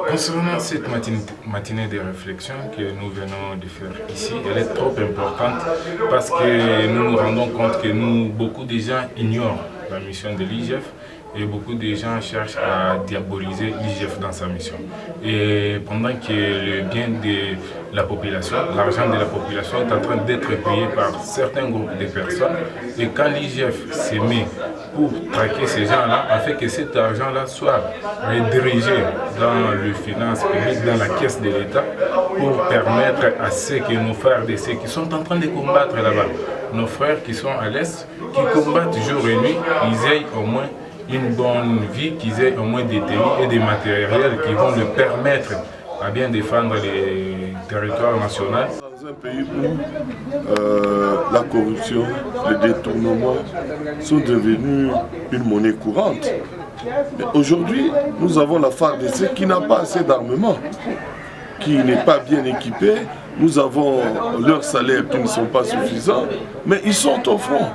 Concernant cette matinée de réflexion que nous venons de faire ici, elle est trop importante parce que nous nous rendons compte que beaucoup de gens ignorent la mission de l'IGF et beaucoup de gens cherchent à diaboliser l'IGF dans sa mission. Et pendant que le bien de la population, l'argent de la population est en train d'être payé par certains groupes de personnes, et quand l'IGF se met pour traquer ces gens-là, afin que cet argent-là soit redirigé dans le finance public, dans la caisse de l'État, pour permettre à ceux que nos frères de ceux qui sont en train de combattre là-bas, nos frères qui sont à l'Est, qui combattent jour et nuit, ils aient au moins une bonne vie, qu'ils aient au moins des tennis et des matériels qui vont leur permettre à bien défendre les territoires nationaux. Dans un pays où la corruption, les détournements sont devenus une monnaie courante. Aujourd'hui, nous avons la FARDC qui n'a pas assez d'armement, qui n'est pas bien équipée. Nous avons leurs salaires qui ne sont pas suffisants, mais ils sont au front.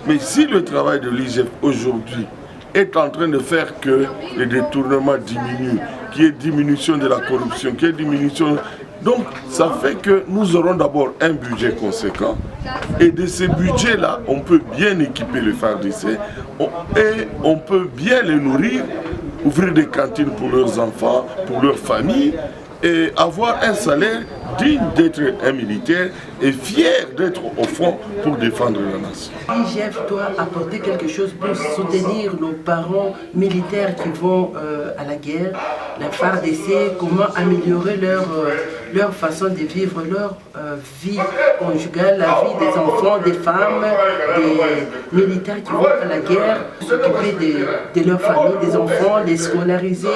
Mais si le travail de l'IGF aujourd'hui est en train de faire que les détournements diminuent, qu'il y ait diminution de la corruption, qu'il y ait diminution... Donc, ça fait que nous aurons d'abord un budget conséquent. Et de ce budget-là, on peut bien équiper les FARDC et on peut bien les nourrir, ouvrir des cantines pour leurs enfants, pour leurs familles, et avoir un salaire digne d'être un militaire et fier d'être au front pour défendre la nation. L'IGF doit apporter quelque chose pour soutenir nos parents militaires qui vont à la guerre, la FARDC, comment améliorer leur façon de vivre leur vie conjugale, la vie des enfants, des femmes, des militaires qui vont à la guerre, s'occuper de leur famille, des enfants, les scolariser,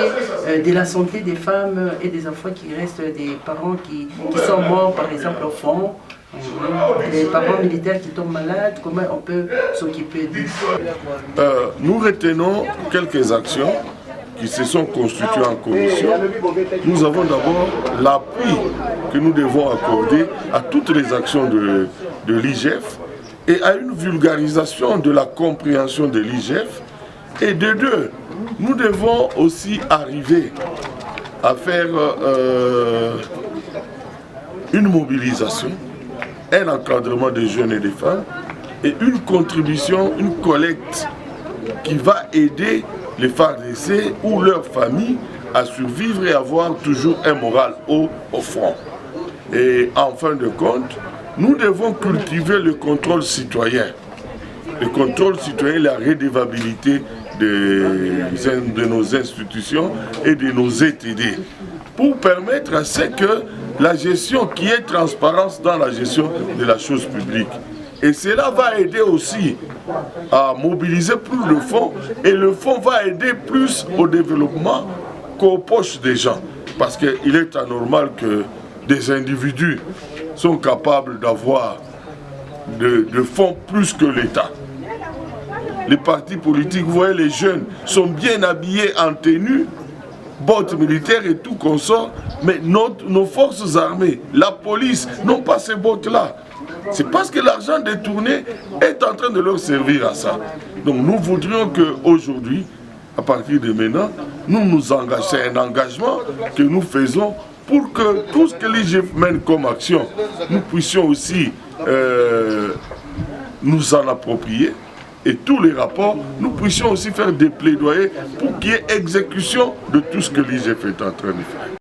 de la santé des femmes et des enfants qui restent, des parents qui sont morts par exemple au front, les parents militaires qui tombent malades, comment on peut s'occuper d'eux. Nous retenons quelques actions qui se sont constituées en commission. Nous avons d'abord l'appui que nous devons accorder à toutes les actions de l'IGF et à une vulgarisation de la compréhension de l'IGF. Et de deux, nous devons aussi arriver à faire une mobilisation, un encadrement des jeunes et des femmes et une contribution, une collecte qui va aider les FARDC ou leurs familles à survivre et avoir toujours un moral haut au front. Et en fin de compte, nous devons cultiver le contrôle citoyen. Le contrôle citoyen, la redevabilité de nos institutions et de nos ETD pour permettre à ce que la gestion, qui est transparence dans la gestion de la chose publique. Et cela va aider aussi à mobiliser plus le fonds et le fonds va aider plus au développement qu'aux poches des gens. Parce qu'il est anormal que des individus sont capables d'avoir de fonds plus que l'État. Les partis politiques, vous voyez, les jeunes sont bien habillés en tenue, bottes militaires et tout consort, mais nos forces armées, la police, n'ont pas ces bottes-là. C'est parce que l'argent détourné est en train de leur servir à ça. Donc nous voudrions qu'aujourd'hui, à partir de maintenant, nous nous engagions. C'est un engagement que nous faisons pour que tout ce que l'IGF mène comme action, nous puissions aussi nous en approprier. Et tous les rapports, nous puissions aussi faire des plaidoyers pour qu'il y ait exécution de tout ce que l'IGF est en train de faire.